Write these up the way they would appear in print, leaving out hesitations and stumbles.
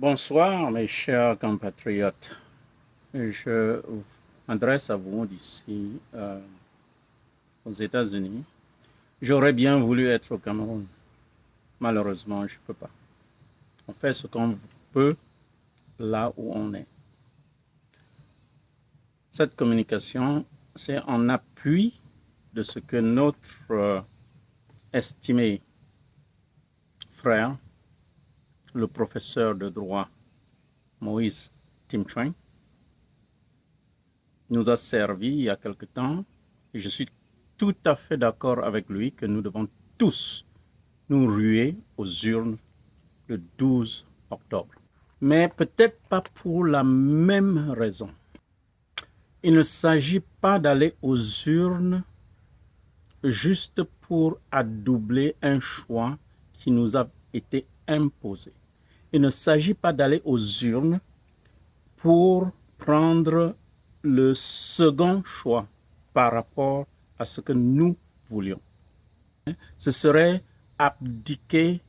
Bonsoir mes chers compatriotes. Je m'adresse à vous d'ici aux États-Unis. J'aurais bien voulu être au Cameroun. Malheureusement, je ne peux pas. On fait ce qu'on peut là où on est. Cette communication, c'est en appui de ce que notre estimé frère, le professeur de droit Moïse Timtweng, nous a servi il y a quelque temps, et je suis tout à fait d'accord avec lui que nous devons tous nous ruer aux urnes le 12 octobre. Mais peut-être pas pour la même raison. Il ne s'agit pas d'aller aux urnes juste pour adoubler un choix qui nous a été imposé. Il ne s'agit pas d'aller aux urnes pour prendre le second choix par rapport à ce que nous voulions. Ce serait abdiquer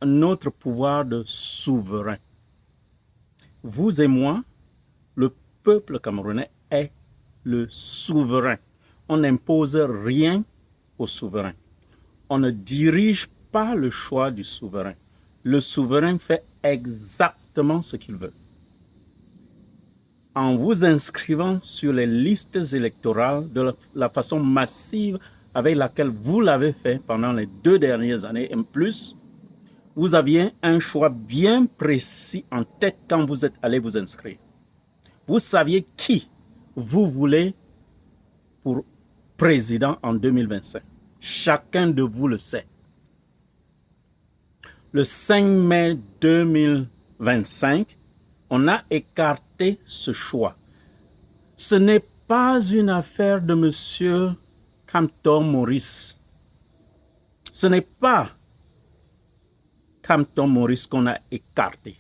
notre pouvoir de souverain. Vous et moi, le peuple camerounais est le souverain. On n'impose rien au souverain. On ne dirige pas le choix du souverain. Le souverain fait exactement ce qu'il veut. En vous inscrivant sur les listes électorales de la façon massive avec laquelle vous l'avez fait pendant les 2 dernières années et plus, vous aviez un choix bien précis en tête quand vous êtes allé vous inscrire. Vous saviez qui vous voulez pour président en 2025. Chacun de vous le sait. Le 5 mai 2025, on a écarté ce choix. Ce n'est pas une affaire de M. Campton Maurice. Ce n'est pas Campton Maurice qu'on a écarté.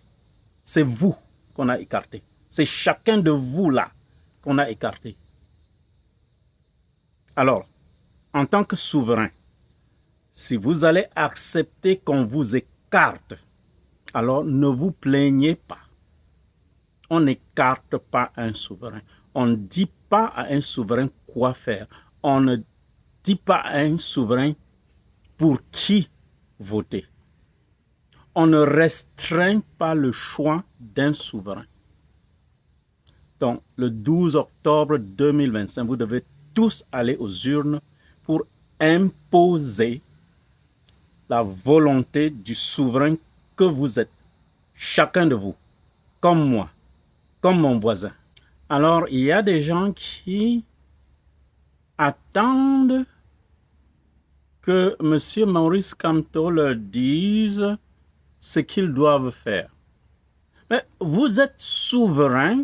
C'est vous qu'on a écarté. C'est chacun de vous là qu'on a écarté. Alors, en tant que souverain, si vous allez accepter qu'on vous écarte, alors ne vous plaignez pas. On n'écarte pas un souverain. On ne dit pas à un souverain quoi faire. On ne dit pas à un souverain pour qui voter. On ne restreint pas le choix d'un souverain. Donc, le 12 octobre 2025, vous devez tous aller aux urnes pour imposer la volonté du souverain que vous êtes. Chacun de vous, comme moi, comme mon voisin. Alors, il y a des gens qui attendent que M. Maurice Kamto leur dise ce qu'ils doivent faire. Mais vous êtes souverain,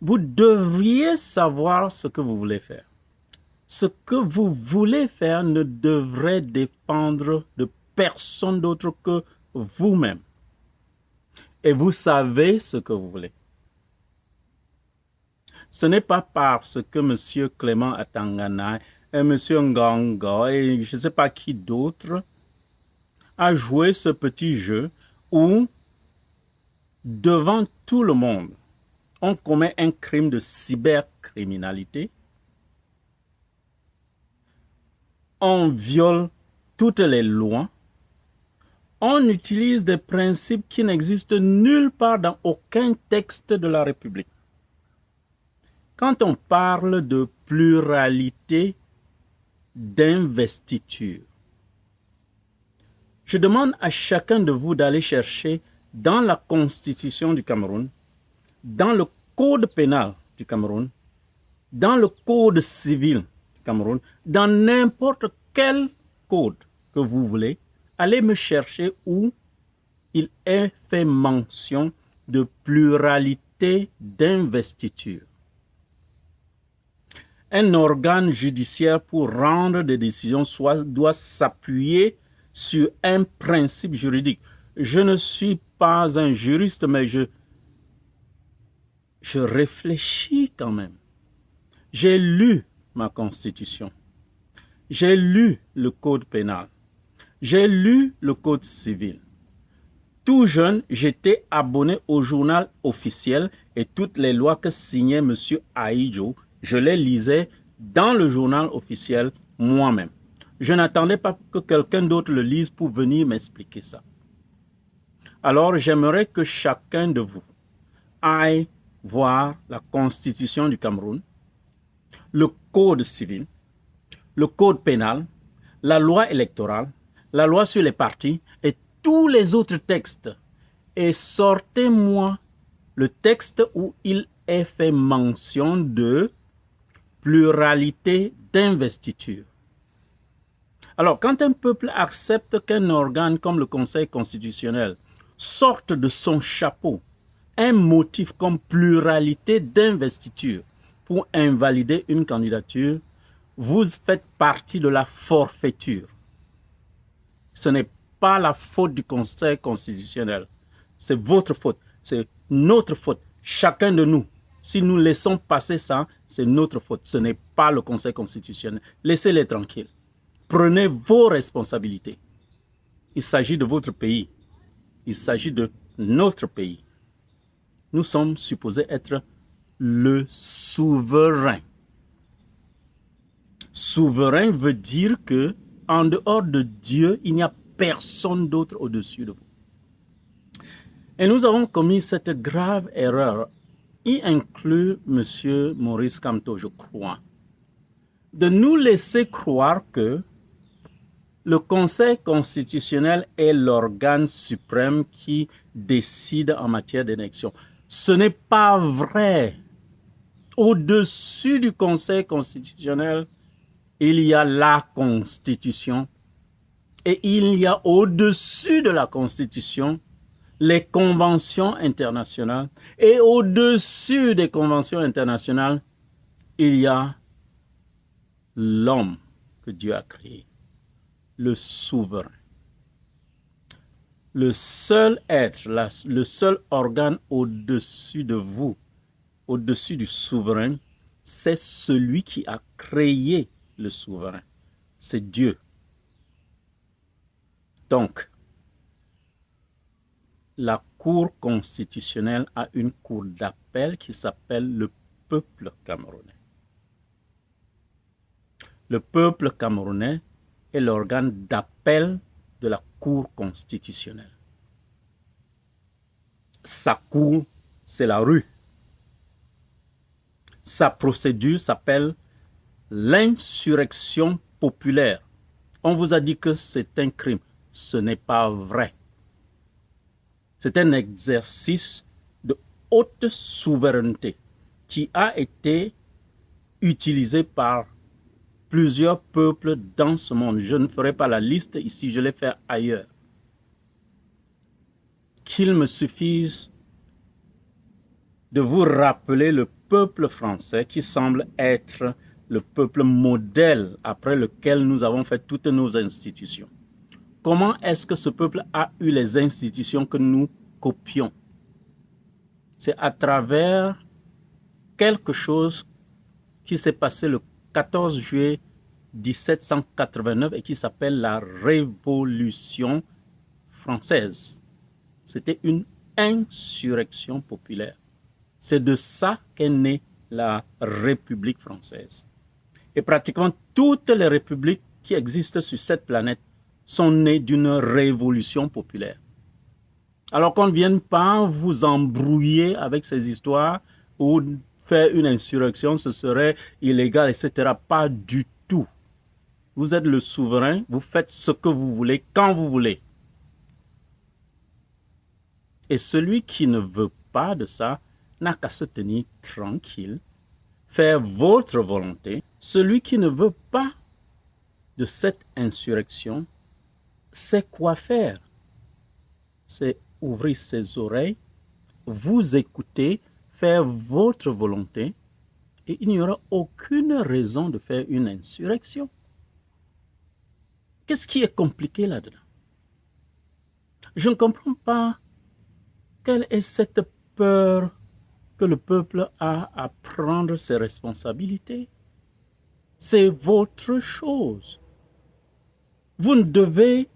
vous devriez savoir ce que vous voulez faire. Ce que vous voulez faire ne devrait dépendre de personne d'autre que vous-même. Et vous savez ce que vous voulez. Ce n'est pas parce que M. Clément Atangana et M. Ngongo et je ne sais pas qui d'autre a joué ce petit jeu où, devant tout le monde, on commet un crime de cybercriminalité, on viole toutes les lois, on utilise des principes qui n'existent nulle part dans aucun texte de la République. Quand on parle de pluralité d'investiture, je demande à chacun de vous d'aller chercher dans la Constitution du Cameroun, dans le Code pénal du Cameroun, dans le Code civil du Cameroun, dans n'importe quel code que vous voulez, allez me chercher où il est fait mention de pluralité d'investiture. Un organe judiciaire pour rendre des décisions doit s'appuyer sur un principe juridique. Je ne suis pas un juriste, mais je réfléchis quand même. J'ai lu ma constitution. J'ai lu le code pénal. J'ai lu le code civil. Tout jeune, j'étais abonné au journal officiel et toutes les lois que signait M. Ahidjo, je les lisais dans le journal officiel moi-même. Je n'attendais pas que quelqu'un d'autre le lise pour venir m'expliquer ça. Alors, j'aimerais que chacun de vous aille voir la Constitution du Cameroun, le Code civil, le Code pénal, la loi électorale, la loi sur les partis et tous les autres textes. Et sortez-moi le texte où il est fait mention de pluralité d'investiture. Alors, quand un peuple accepte qu'un organe comme le Conseil constitutionnel sorte de son chapeau un motif comme pluralité d'investiture pour invalider une candidature, vous faites partie de la forfaiture. Ce n'est pas la faute du Conseil constitutionnel. C'est votre faute. C'est notre faute. Chacun de nous. Si nous laissons passer ça, c'est notre faute. Ce n'est pas le Conseil constitutionnel. Laissez-les tranquilles. Prenez vos responsabilités. Il s'agit de votre pays. Il s'agit de notre pays. Nous sommes supposés être le souverain. Souverain veut dire que, en dehors de Dieu, il n'y a personne d'autre au-dessus de vous. Et nous avons commis cette grave erreur, y inclut M. Maurice Kamto, je crois, de nous laisser croire que le Conseil constitutionnel est l'organe suprême qui décide en matière d'élection. Ce n'est pas vrai. Au-dessus du Conseil constitutionnel, il y a la Constitution. Et il y a au-dessus de la Constitution les conventions internationales. Et au-dessus des conventions internationales, il y a l'homme que Dieu a créé, le souverain. Le seul être, le seul organe au-dessus de vous, au-dessus du souverain, c'est celui qui a créé le souverain. C'est Dieu. Donc, la Cour constitutionnelle a une cour d'appel qui s'appelle le peuple camerounais. Le peuple camerounais est l'organe d'appel de la Cour constitutionnelle. Sa cour, c'est la rue. Sa procédure s'appelle l'insurrection populaire. On vous a dit que c'est un crime. Ce n'est pas vrai. C'est un exercice de haute souveraineté qui a été utilisé par plusieurs peuples dans ce monde. Je ne ferai pas la liste ici, je l'ai fait ailleurs. Qu'il me suffise de vous rappeler le peuple français qui semble être le peuple modèle après lequel nous avons fait toutes nos institutions. Comment est-ce que ce peuple a eu les institutions que nous copions? C'est à travers quelque chose qui s'est passé le 14 juillet 1789 et qui s'appelle la Révolution française. C'était une insurrection populaire. C'est de ça qu'est née la République française. Et pratiquement toutes les républiques qui existent sur cette planète sont nées d'une révolution populaire. Alors qu'on ne vienne pas vous embrouiller avec ces histoires ou faire une insurrection, ce serait illégal, etc. Pas du tout. Vous êtes le souverain, vous faites ce que vous voulez, quand vous voulez. Et celui qui ne veut pas de ça n'a qu'à se tenir tranquille, faire votre volonté. Celui qui ne veut pas de cette insurrection, c'est quoi faire? C'est ouvrir ses oreilles, vous écouter, faire votre volonté, et il n'y aura aucune raison de faire une insurrection. Qu'est-ce qui est compliqué là-dedans? Je ne comprends pas quelle est cette peur que le peuple a à prendre ses responsabilités. C'est votre chose. Vous ne devez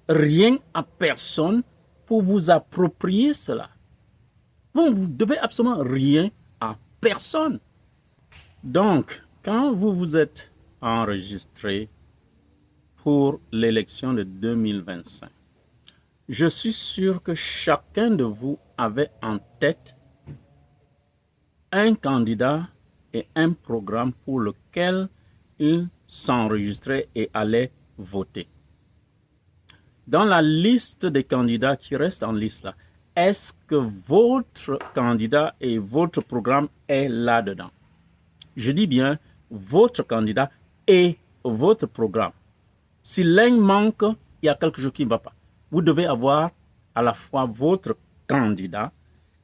rien à personne pour vous approprier cela. Vous ne devez absolument rien à personne. Donc, quand vous vous êtes enregistré pour l'élection de 2025, je suis sûr que chacun de vous avait en tête un candidat et un programme pour lequel il s'enregistrait et allait voter. Dans la liste des candidats qui restent en liste là, est-ce que votre candidat et votre programme est là-dedans? Je dis bien votre candidat et votre programme. Si l'un manque, il y a quelque chose qui ne va pas. Vous devez avoir à la fois votre candidat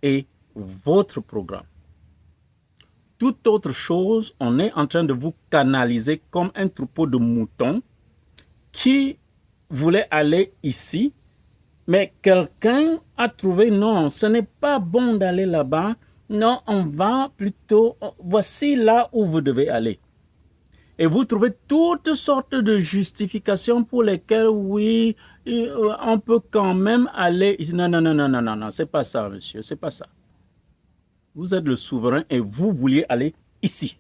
et votre programme. Toute autre chose, on est en train de vous canaliser comme un troupeau de moutons qui voulait aller ici, mais quelqu'un a trouvé non, ce n'est pas bon d'aller là-bas. Non, on va plutôt, voici là où vous devez aller. Et vous trouvez toutes sortes de justifications pour lesquelles, oui, on peut quand même aller. Non, non, non, non, non, non, non, c'est pas ça, monsieur, c'est pas ça. Vous êtes le souverain et vous vouliez aller ici.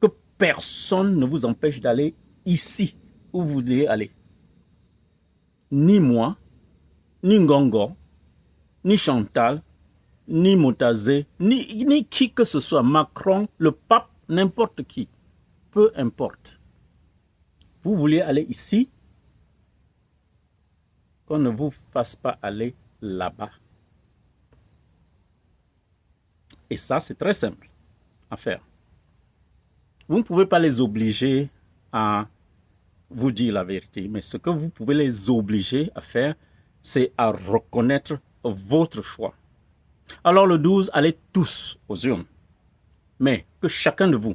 Que personne ne vous empêche d'aller ici où vous devez aller. Ni moi, ni Ngongo, ni Chantal, ni Motazé, ni qui que ce soit, Macron, le pape, n'importe qui. Peu importe. Vous vouliez aller ici, qu'on ne vous fasse pas aller là-bas. Et ça, c'est très simple à faire. Vous ne pouvez pas les obliger à vous dire la vérité, mais ce que vous pouvez les obliger à faire, c'est à reconnaître votre choix. Alors le 12, allez tous aux urnes. Mais que chacun de vous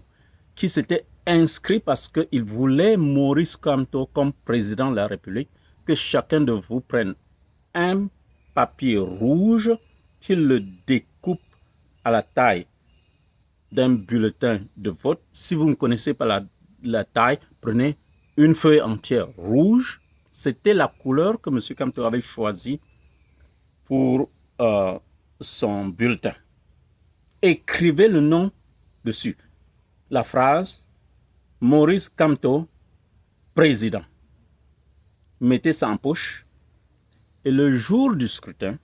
qui s'était inscrit parce qu'il voulait Maurice Kamto comme président de la République, que chacun de vous prenne un papier rouge, qu'il le découpe à la taille d'un bulletin de vote. Si vous ne connaissez pas la taille, prenez une feuille entière rouge. C'était la couleur que M. Kamto avait choisie pour son bulletin. Écrivez le nom dessus. La phrase Maurice Kamto, président. Mettez ça en poche et le jour du scrutin,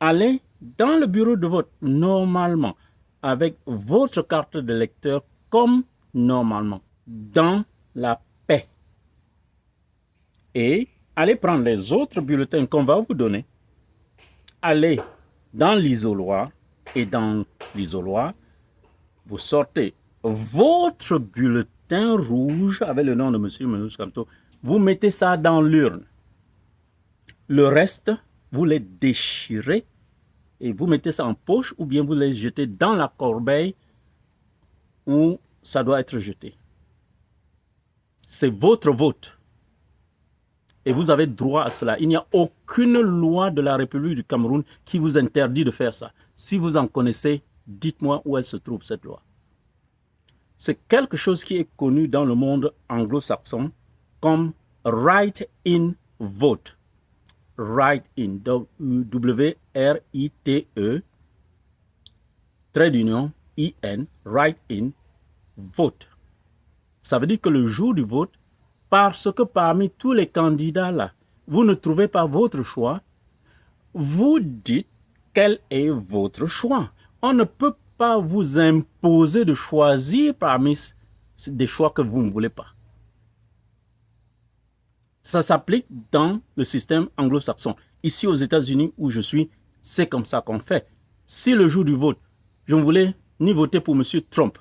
allez dans le bureau de vote normalement avec votre carte d'électeur comme normalement, dans la paix. Et allez prendre les autres bulletins qu'on va vous donner, allez dans l'isoloir et dans l'isoloir, vous sortez votre bulletin rouge avec le nom de M. Maurice Kamto, vous mettez ça dans l'urne. Le reste, vous les déchirez et vous mettez ça en poche ou bien vous les jetez dans la corbeille où ça doit être jeté. C'est votre vote. Et vous avez droit à cela. Il n'y a aucune loi de la République du Cameroun qui vous interdit de faire ça. Si vous en connaissez, dites-moi où elle se trouve, cette loi. C'est quelque chose qui est connu dans le monde anglo-saxon comme write-in vote. Write-in, W-R-I-T-E, trait d'union, I-N, write-in vote. Ça veut dire que le jour du vote, parce que parmi tous les candidats là, vous ne trouvez pas votre choix, vous dites quel est votre choix. On ne peut pas vous imposer de choisir parmi des choix que vous ne voulez pas. Ça s'applique dans le système anglo-saxon. Ici aux États-Unis où je suis, c'est comme ça qu'on fait. Si le jour du vote, je ne voulais ni voter pour M. Trump,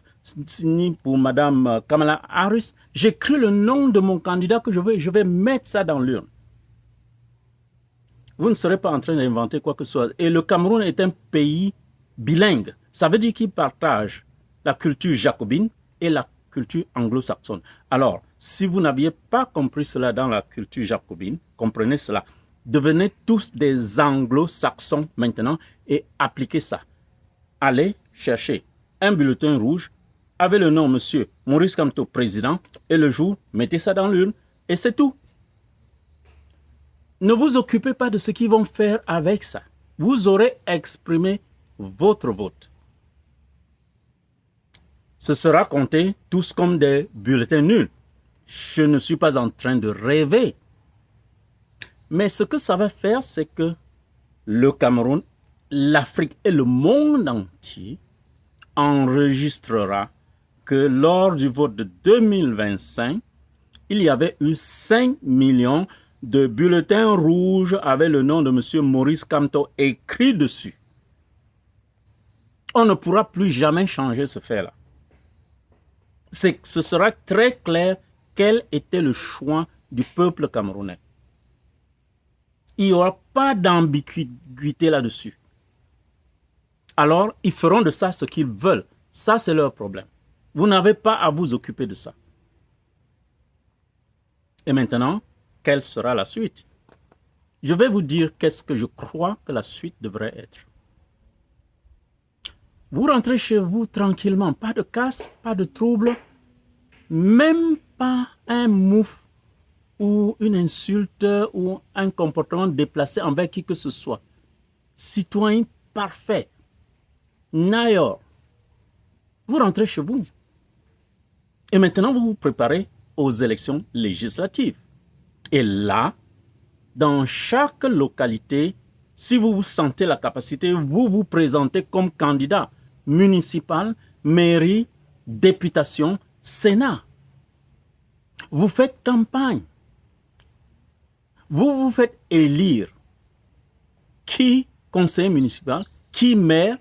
ni pour Mme Kamala Harris, j'écris le nom de mon candidat que je vais mettre ça dans l'urne. Vous ne serez pas en train d'inventer quoi que ce soit. Et le Cameroun est un pays bilingue. Ça veut dire qu'il partage la culture jacobine et la culture anglo-saxonne. Alors, si vous n'aviez pas compris cela dans la culture jacobine, comprenez cela. Devenez tous des anglo-saxons maintenant et appliquez ça. Allez chercher un bulletin rouge avec le nom Monsieur Maurice Kamto, président, et le jour, mettez ça dans l'urne et c'est tout. Ne vous occupez pas de ce qu'ils vont faire avec ça. Vous aurez exprimé votre vote. Ce sera compté tous comme des bulletins nuls. Je ne suis pas en train de rêver. Mais ce que ça va faire, c'est que le Cameroun, l'Afrique et le monde entier enregistrera que lors du vote de 2025, il y avait eu 5 millions de bulletins rouges avec le nom de M. Maurice Kamto écrit dessus. On ne pourra plus jamais changer ce fait-là. Ce sera très clair quel était le choix du peuple camerounais. Il n'y aura pas d'ambiguïté là-dessus. Alors, ils feront de ça ce qu'ils veulent. Ça, c'est leur problème. Vous n'avez pas à vous occuper de ça. Et maintenant, quelle sera la suite? Je vais vous dire qu'est-ce que je crois que la suite devrait être. Vous rentrez chez vous tranquillement, pas de casse, pas de trouble, même pas un mouf ou une insulte ou un comportement déplacé envers qui que ce soit. Citoyen parfait. Nayor. Vous rentrez chez vous. Et maintenant, vous vous préparez aux élections législatives. Et là, dans chaque localité, si vous vous sentez la capacité, vous vous présentez comme candidat municipal, mairie, députation, Sénat. Vous faites campagne. Vous vous faites élire. Qui conseiller municipal, qui maire,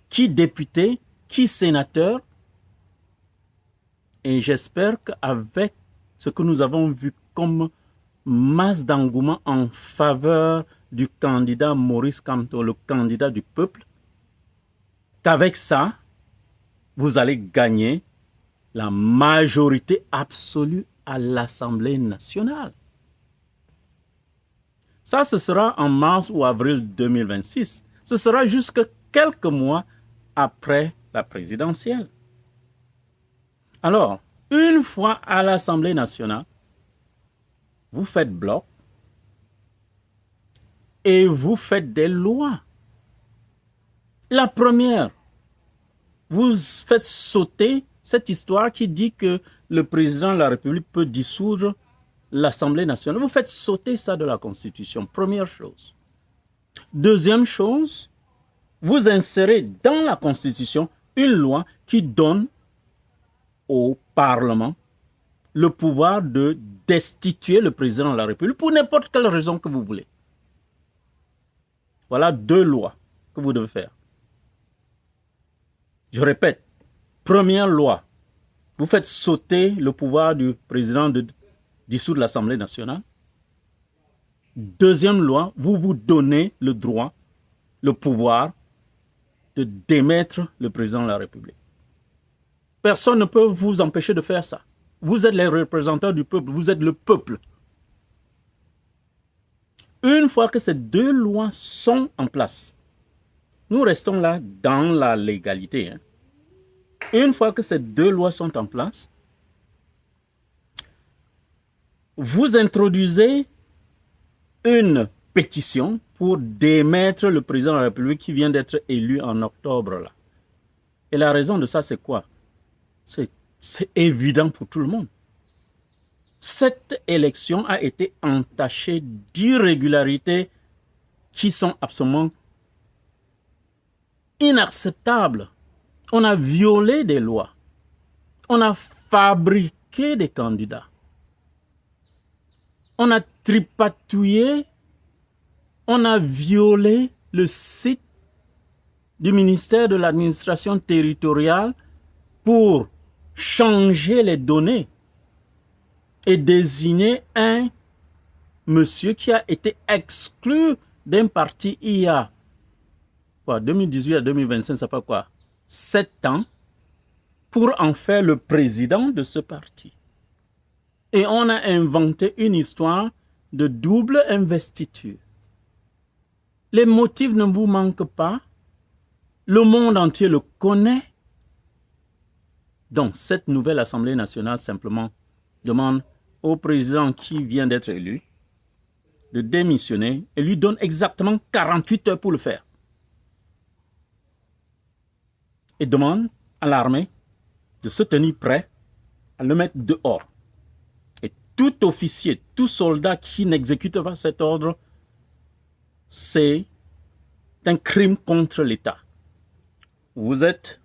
qui député, qui sénateur. Et j'espère qu'avec ce que nous avons vu comme masse d'engouement en faveur du candidat Maurice Kamto, le candidat du peuple, qu'avec ça, vous allez gagner la majorité absolue à l'Assemblée nationale. Ça, ce sera en mars ou avril 2026. Ce sera jusque quelques mois après la présidentielle. Alors, une fois à l'Assemblée nationale, vous faites bloc et vous faites des lois. La première, vous faites sauter cette histoire qui dit que le président de la République peut dissoudre l'Assemblée nationale. Vous faites sauter ça de la Constitution, première chose. Deuxième chose, vous insérez dans la Constitution une loi qui donne au Parlement le pouvoir de destituer le président de la République pour n'importe quelle raison que vous voulez. Voilà deux lois que vous devez faire. Je répète, première loi, vous faites sauter le pouvoir du président de dissoudre l'Assemblée nationale. Deuxième loi, vous vous donnez le droit, le pouvoir de démettre le président de la République. Personne ne peut vous empêcher de faire ça. Vous êtes les représentants du peuple, vous êtes le peuple. Une fois que ces deux lois sont en place, nous restons là dans la légalité. Une fois que ces deux lois sont en place, vous introduisez une pétition pour démettre le président de la République qui vient d'être élu en octobre. Là. Et la raison de ça, c'est quoi? C'est évident pour tout le monde. Cette élection a été entachée d'irrégularités qui sont absolument inacceptables. On a violé des lois. On a fabriqué des candidats. On a tripatouillé. On a violé le site du ministère de l'administration territoriale pour changer les données et désigner un monsieur qui a été exclu d'un parti il y a 2018 à 2025, ça fait quoi? 7 ans pour en faire le président de ce parti. Et on a inventé une histoire de double investiture. Les motifs ne vous manquent pas. Le monde entier le connaît. Donc, cette nouvelle Assemblée nationale simplement demande au président qui vient d'être élu de démissionner et lui donne exactement 48 heures pour le faire. Et demande à l'armée de se tenir prêt à le mettre dehors. Et tout officier, tout soldat qui n'exécute pas cet ordre, c'est un crime contre l'État. Vous êtes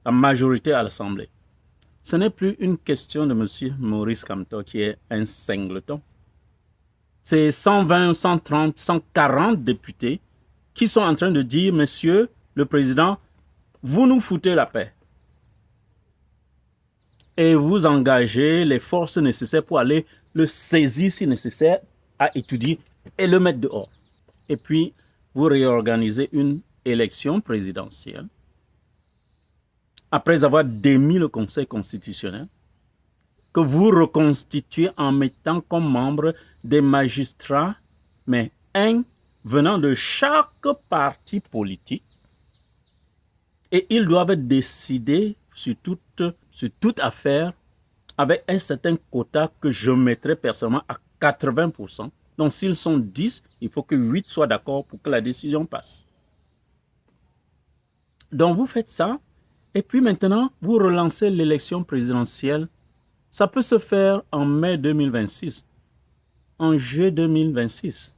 la majorité à l'Assemblée. Ce n'est plus une question de M. Maurice Kamto qui est un singleton. C'est 120, 130, 140 députés qui sont en train de dire, Monsieur le Président, vous nous foutez la paix. Et vous engagez les forces nécessaires pour aller le saisir si nécessaire, à étudier et le mettre dehors. Et puis, vous réorganisez une élection présidentielle après avoir démis le Conseil constitutionnel, que vous reconstituez en mettant comme membre des magistrats, mais un venant de chaque parti politique, et ils doivent décider sur toute affaire avec un certain quota que je mettrai personnellement à 80%. Donc s'ils sont 10, il faut que 8 soient d'accord pour que la décision passe. Donc vous faites ça, et puis maintenant, vous relancez l'élection présidentielle. Ça peut se faire en mai 2026, en juillet 2026.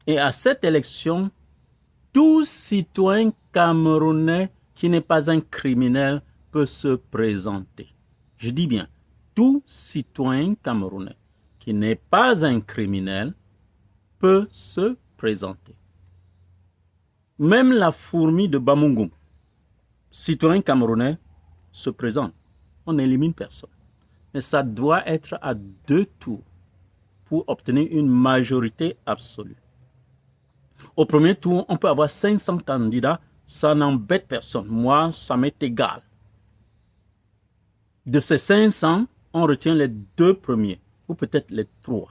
Et à cette élection, tout citoyen camerounais qui n'est pas un criminel peut se présenter. Je dis bien, tout citoyen camerounais qui n'est pas un criminel peut se présenter. Même la fourmi de Bamungum, citoyen camerounais, se présente. On n'élimine personne. Mais ça doit être à 2 tours pour obtenir une majorité absolue. Au premier tour, on peut avoir 500 candidats, ça n'embête personne. Moi, ça m'est égal. De ces 500, on retient les 2 premiers, ou peut-être les 3.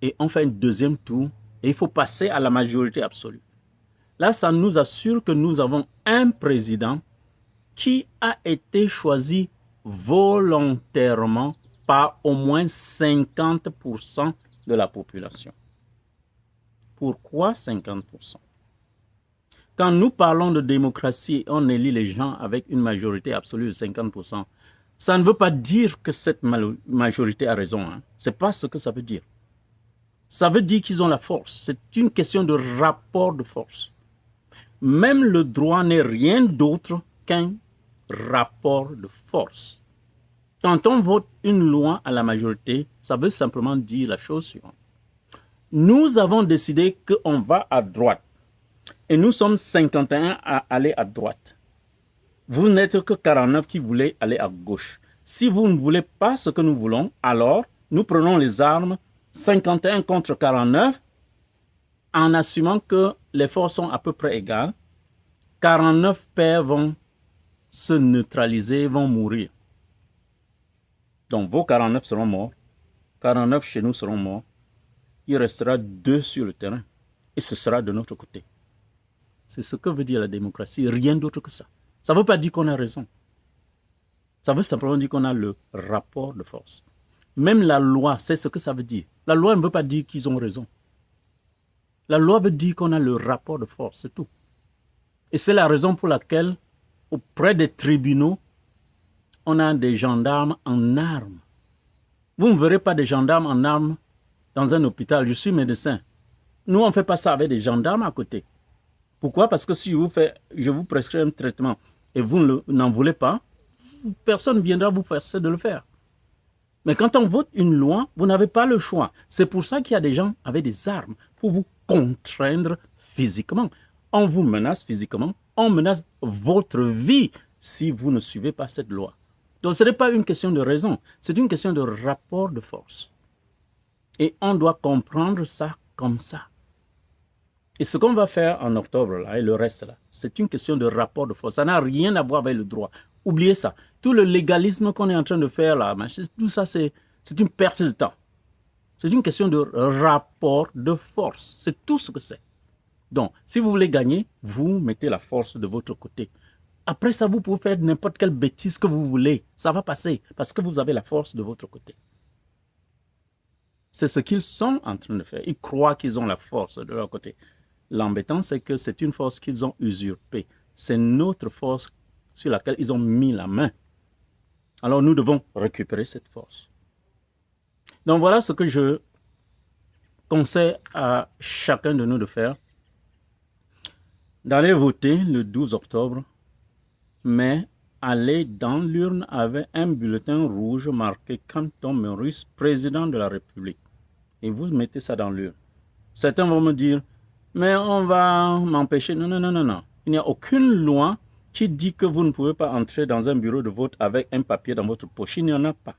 Et on fait un deuxième tour, et il faut passer à la majorité absolue. Là, ça nous assure que nous avons un président qui a été choisi volontairement par au moins 50% de la population. Pourquoi 50%? Quand nous parlons de démocratie, on élit les gens avec une majorité absolue de 50%. Ça ne veut pas dire que cette majorité a raison. Ce n'est pas ce que ça veut dire. Ça veut dire qu'ils ont la force. C'est une question de rapport de force. Même le droit n'est rien d'autre qu'un rapport de force. Quand on vote une loi à la majorité, ça veut simplement dire la chose suivante. Nous avons décidé qu'on va à droite. Et nous sommes 51 à aller à droite. Vous n'êtes que 49 qui voulez aller à gauche. Si vous ne voulez pas ce que nous voulons, alors nous prenons les armes 51 contre 49 en assumant que les forces sont à peu près égales. 49 pères vont se neutraliser, vont mourir. Donc vos 49 seront morts. 49 chez nous seront morts. Il restera 2 sur le terrain. Et ce sera de notre côté. C'est ce que veut dire la démocratie, rien d'autre que ça. Ça ne veut pas dire qu'on a raison. Ça veut simplement dire qu'on a le rapport de force. Même la loi, c'est ce que ça veut dire. La loi ne veut pas dire qu'ils ont raison. La loi veut dire qu'on a le rapport de force, c'est tout. Et c'est la raison pour laquelle, auprès des tribunaux, on a des gendarmes en armes. Vous ne verrez pas des gendarmes en armes dans un hôpital. Je suis médecin. Nous, on ne fait pas ça avec des gendarmes à côté. Pourquoi? Parce que si je vous prescris un traitement et vous n'en voulez pas, personne ne viendra vous forcer de le faire. Mais quand on vote une loi, vous n'avez pas le choix. C'est pour ça qu'il y a des gens avec des armes pour vous contraindre physiquement. On vous menace physiquement, on menace votre vie si vous ne suivez pas cette loi. Donc ce n'est pas une question de raison, c'est une question de rapport de force. Et on doit comprendre ça comme ça. Et ce qu'on va faire en octobre, là, et le reste, là, c'est une question de rapport de force. Ça n'a rien à voir avec le droit. Oubliez ça. Tout le légalisme qu'on est en train de faire, là, tout ça, c'est une perte de temps. C'est une question de rapport de force. C'est tout ce que c'est. Donc, si vous voulez gagner, vous mettez la force de votre côté. Après ça, vous pouvez faire n'importe quelle bêtise que vous voulez. Ça va passer parce que vous avez la force de votre côté. C'est ce qu'ils sont en train de faire. Ils croient qu'ils ont la force de leur côté. L'embêtant, c'est que c'est une force qu'ils ont usurpée. C'est notre force sur laquelle ils ont mis la main. Alors nous devons récupérer cette force. Donc voilà ce que je conseille à chacun de nous de faire. D'aller voter le 12 octobre, mais aller dans l'urne avec un bulletin rouge marqué Canton Maurice, président de la République. Et vous mettez ça dans l'urne. Certains vont me dire, mais on va m'empêcher. Non, non, non, non, non. Il n'y a aucune loi qui dit que vous ne pouvez pas entrer dans un bureau de vote avec un papier dans votre poche. Il n'y en a pas.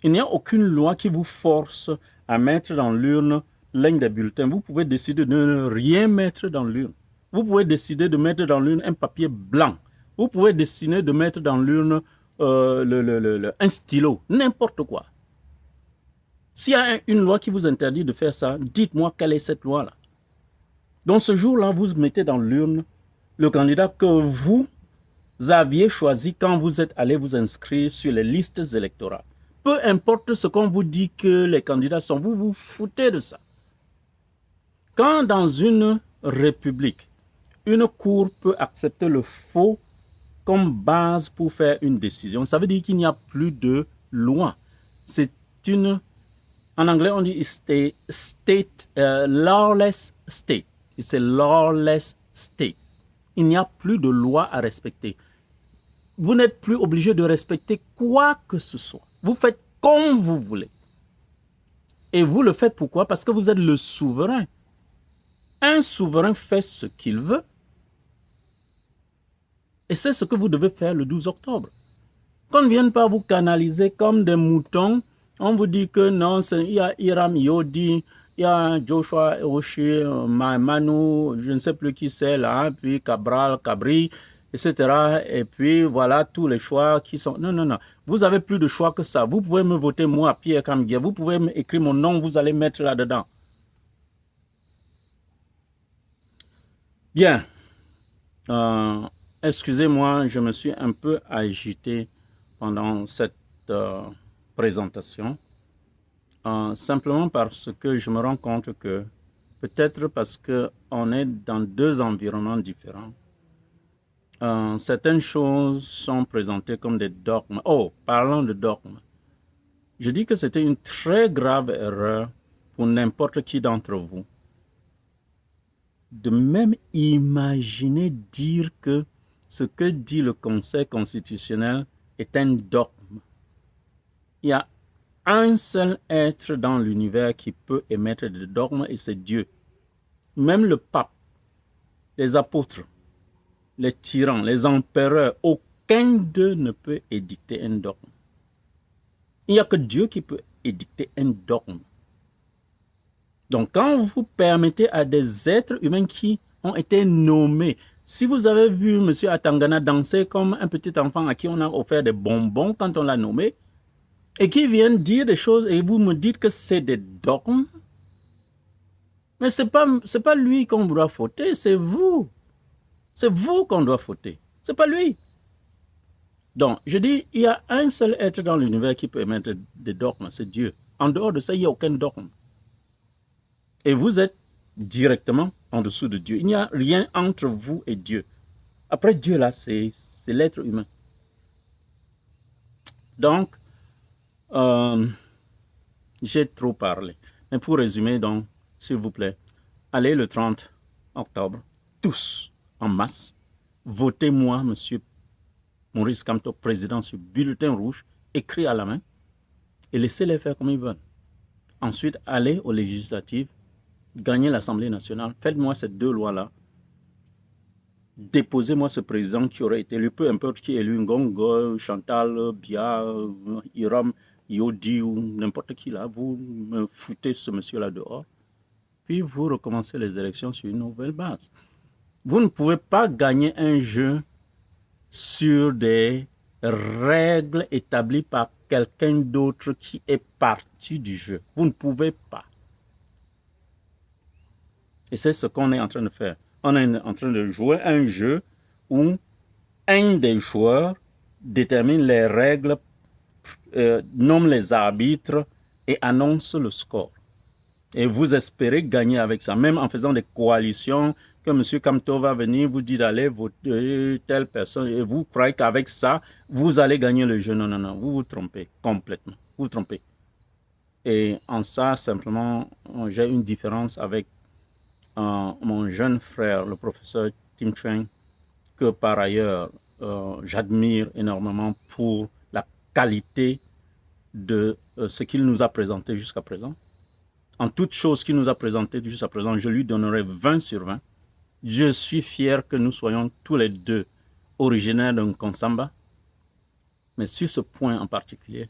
Il n'y a aucune loi qui vous force à mettre dans l'urne l'un des bulletins. Vous pouvez décider de ne rien mettre dans l'urne. Vous pouvez décider de mettre dans l'urne un papier blanc. Vous pouvez décider de mettre dans l'urne un stylo, n'importe quoi. S'il y a une loi qui vous interdit de faire ça, dites-moi quelle est cette loi-là. Donc ce jour-là, vous mettez dans l'urne le candidat que vous aviez choisi quand vous êtes allé vous inscrire sur les listes électorales. Peu importe ce qu'on vous dit que les candidats sont, vous vous foutez de ça. Quand dans une république, une cour peut accepter le faux comme base pour faire une décision, ça veut dire qu'il n'y a plus de loi. C'est une, en anglais on dit lawless state. C'est lawless state. Il n'y a plus de loi à respecter. Vous n'êtes plus obligé de respecter quoi que ce soit. Vous faites comme vous voulez. Et vous le faites pourquoi? Parce que vous êtes le souverain. Un souverain fait ce qu'il veut. Et c'est ce que vous devez faire le 12 octobre. Qu'on ne vienne pas vous canaliser comme des moutons. On vous dit que non, il y a Hiram Yodi, il y a Joshua Oshie, Manu, je ne sais plus qui c'est là, puis Cabral, Cabri, etc. Et puis voilà tous les choix qui sont... Non, non, non. Vous avez plus de choix que ça. Vous pouvez me voter moi, Pierre Kamgia. Vous pouvez écrire mon nom, vous allez mettre là-dedans. Bien. Excusez-moi, je me suis un peu agité pendant cette présentation. Simplement parce que je me rends compte que peut-être parce qu'on est dans deux environnements différents, certaines choses sont présentées comme des dogmes. Oh, parlant de dogmes, je dis que c'était une très grave erreur pour n'importe qui d'entre vous de même imaginer dire que ce que dit le Conseil constitutionnel est un dogme. Il y a un seul être dans l'univers qui peut émettre des dogmes et c'est Dieu. Même le pape, les apôtres, les tyrans, les empereurs, aucun d'eux ne peut édicter un dogme. Il n'y a que Dieu qui peut édicter un dogme. Donc quand vous permettez à des êtres humains qui ont été nommés, si vous avez vu M. Atangana danser comme un petit enfant à qui on a offert des bonbons quand on l'a nommé, et qui viennent dire des choses et vous me dites que c'est des dogmes, mais c'est pas lui qu'on doit fauter, c'est vous. C'est vous qu'on doit fauter, c'est pas lui. Donc, je dis, il y a un seul être dans l'univers qui peut émettre des dogmes, c'est Dieu. En dehors de ça, il n'y a aucun dogme. Et vous êtes directement en dessous de Dieu. Il n'y a rien entre vous et Dieu. Après Dieu, là, c'est l'être humain. Donc, j'ai trop parlé. Mais pour résumer, donc, s'il vous plaît, allez le 30 octobre, tous en masse, votez-moi, monsieur Maurice Kamto, président, sur bulletin rouge, écrit à la main, et laissez-les faire comme ils veulent. Ensuite, allez aux législatives, gagnez l'Assemblée nationale, faites-moi ces deux lois-là, déposez-moi ce président qui aurait été élu, peu importe qui est élu, Ngongo, Chantal, Bia, Hiram, Yodi ou n'importe qui là, vous me foutez ce monsieur-là dehors, puis vous recommencez les élections sur une nouvelle base. Vous ne pouvez pas gagner un jeu sur des règles établies par quelqu'un d'autre qui est parti du jeu. Vous ne pouvez pas. Et c'est ce qu'on est en train de faire. On est en train de jouer un jeu où un des joueurs détermine les règles, nomme les arbitres et annonce le score. Et vous espérez gagner avec ça, même en faisant des coalitions, que M. Kamto va venir vous dire d'aller voter telle personne, et vous croyez qu'avec ça, vous allez gagner le jeu. Non, non, non, vous vous trompez complètement. Vous vous trompez. Et en ça, simplement, j'ai une différence avec mon jeune frère, le professeur Tim Cheng, que par ailleurs, j'admire énormément pour la qualité de ce qu'il nous a présenté jusqu'à présent. En toute chose qu'il nous a présenté jusqu'à présent, je lui donnerai 20 sur 20. Je suis fier que nous soyons tous les deux originaires d'un Konsamba. Mais sur ce point en particulier,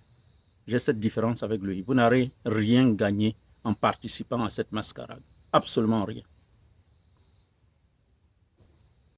j'ai cette différence avec lui. Vous n'aurez rien gagné en participant à cette mascarade. Absolument rien.